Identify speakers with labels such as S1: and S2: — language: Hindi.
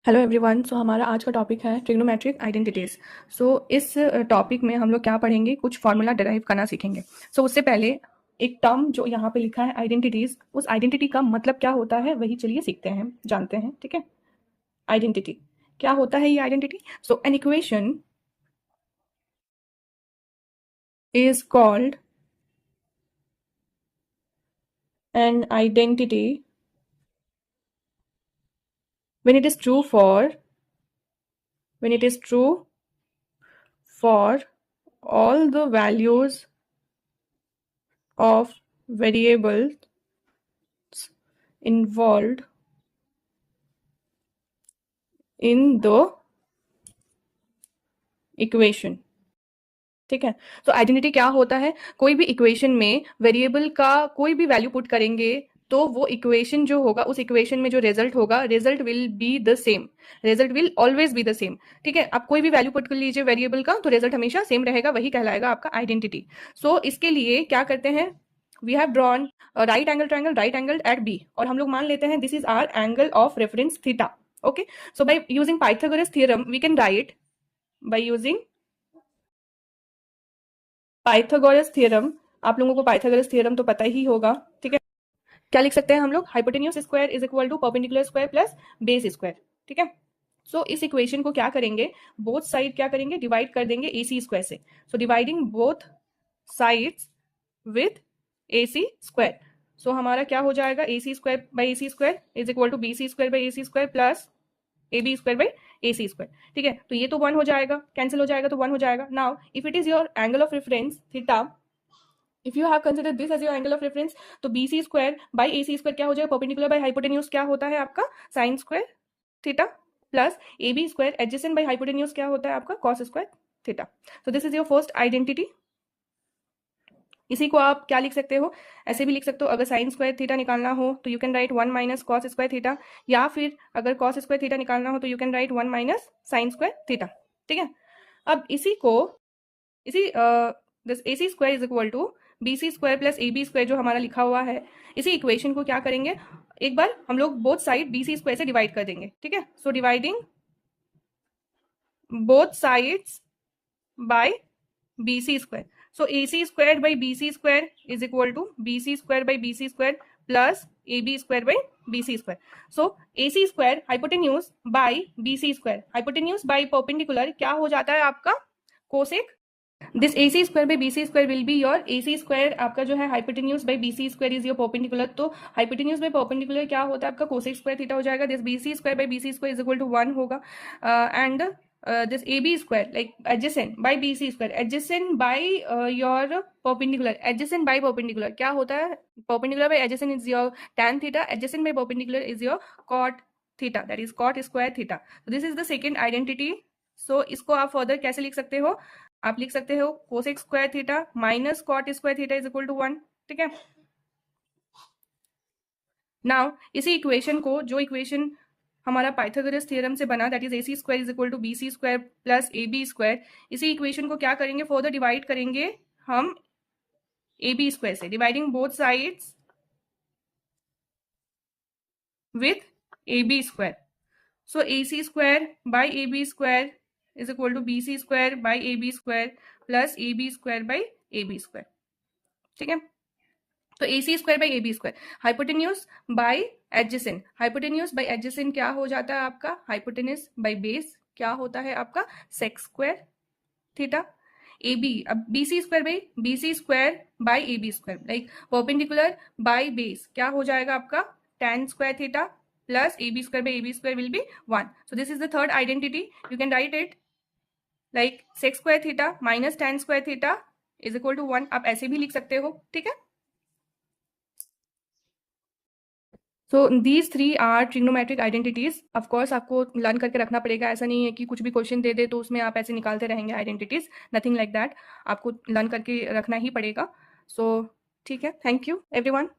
S1: Hello everyone. सो हमारा आज का टॉपिक है ट्रिग्नोमेट्रिक आइडेंटिटीज़। इस टॉपिक में हम लोग क्या पढ़ेंगे, कुछ फार्मूला डिराइव करना सीखेंगे। उससे पहले एक टर्म जो यहाँ पे लिखा है आइडेंटिटीज़, उस आइडेंटिटी का मतलब क्या होता है वही चलिए सीखते हैं, जानते हैं। ठीक है, आइडेंटिटी क्या होता है, ये identity. An equation is called an identity when it is true for all the values of variables involved in the equation. ठीक है, तो आइडेंटिटी क्या होता है, कोई भी इक्वेशन में वेरिएबल का कोई भी वैल्यू पुट करेंगे तो वो इक्वेशन जो होगा, उस इक्वेशन में जो रिजल्ट होगा, result will be the same, result will always be the same. ठीक है, आप कोई भी वैल्यू पुट कर लीजिए वेरिएबल का तो रिजल्ट हमेशा सेम रहेगा, वही कहलाएगा आपका आइडेंटिटी। इसके लिए क्या करते हैं, we have drawn right angle at B, और हम लोग मान लेते हैं this is our angle of reference theta. Okay, so by using Pythagoras theorem we can write, by using Pythagoras theorem, आप लोगों को पाइथागोरस थ्योरम तो पता ही होगा। ठीक है, क्या लिख सकते हैं हम लोग, hypotenuse square is equal to perpendicular square plus base square. ठीक है, इस इक्वेशन को क्या करेंगे, बोथ साइड क्या करेंगे, डिवाइड कर देंगे AC स्क्वायर से। Dividing both sides with AC square, हमारा क्या हो जाएगा, AC square by AC square is equal to BC square by AC square plus AB square by AC square. ठीक है, तो ये तो 1 हो जाएगा, कैंसिल हो जाएगा तो 1 हो जाएगा। Now if it is your angle of reference theta, if you have consider this as your angle of reference, तो BC square by AC square क्या हो जाएगा, परपेंडिकुलर बाई हाइपोटेन्यूज क्या होता है आपका sign square theta, plus AB square adjacent by hypotenuse क्या होता है आपका cos square theta. This is your first identity. इसी को आप क्या लिख सकते हो, ऐसे भी लिख सकते हो, अगर साइन स्क्वायर थीटा निकालना हो तो you can write 1 minus cos square theta, या फिर अगर कॉस स्क्वायर थीटा निकालना हो तो you can write 1 minus sine square theta. ठीक है, अब इसी this AC square is equal to BC square plus AB square जो हमारा लिखा हुआ है, इसी इक्वेशन को क्या करेंगे, एक बार हम लोग बोथ साइड BC स्क्वायर से डिवाइड कर देंगे। ठीक है, dividing both sides by BC square, AC square by BC square is equal to BC square by BC square plus AB square by BC square. AC square hypotenuse by BC square, hypotenuse by perpendicular क्या हो जाता है आपका cosec, this AC square by BC square will be your AC square, आपका जो है hypotenuse by BC square is your perpendicular, तो हाइपोटेन्यूज बाई परपेंडिकुलर क्या होता है आपका कोसेक स्क्वायर थीटा हो जाएगा, this BC square by BC square is equal to 1 होगा, and this AB square like adjacent by BC square, adjacent by your perpendicular, adjacent by perpendicular क्या होता है, perpendicular by adjacent is your tan theta, adjacent by perpendicular is your cot theta, that is cot square theta. So this is the second identity. इसको आप फर्दर कैसे लिख सकते हो, आप लिख सकते हो cosec square theta minus cot square theta is equal to 1। ठीक है, नाउ इसी इक्वेशन को, जो इक्वेशन हमारा पाइथागोरस थ्योरम से बना, that is AC square is equal to BC square plus AB square, इसी इक्वेशन को क्या करेंगे, फर्दर डिवाइड करेंगे हम AB स्क्वायर से, dividing both sides with AB square. AC square by AB square is equal to BC square by AB square plus AB square by AB square. ठीक है, AC square by AB square, hypotenuse by adjacent, hypotenuse by adjacent क्या हो जाता है आपका, हाइपोटेन्यूज बाई बेस क्या होता है आपका सेक स्क्वायर थीटा। AB, अब BC square by BC square by AB square, like perpendicular by base क्या हो जाएगा आपका tan square theta plus AB square by AB square will be 1। This is the third identity, you can write it like sec square theta minus tan square theta is equal to 1, आप ऐसे भी लिख सकते हो। ठीक है, these 3 are trigonometric identities. Of course आपको लर्न करके रखना पड़ेगा, ऐसा नहीं है कि कुछ भी क्वेश्चन दे दे तो उसमें आप ऐसे निकालते रहेंगे आइडेंटिटीज, नथिंग लाइक दैट, आपको लर्न करके रखना ही पड़ेगा। ठीक है, थैंक यू एवरीवन।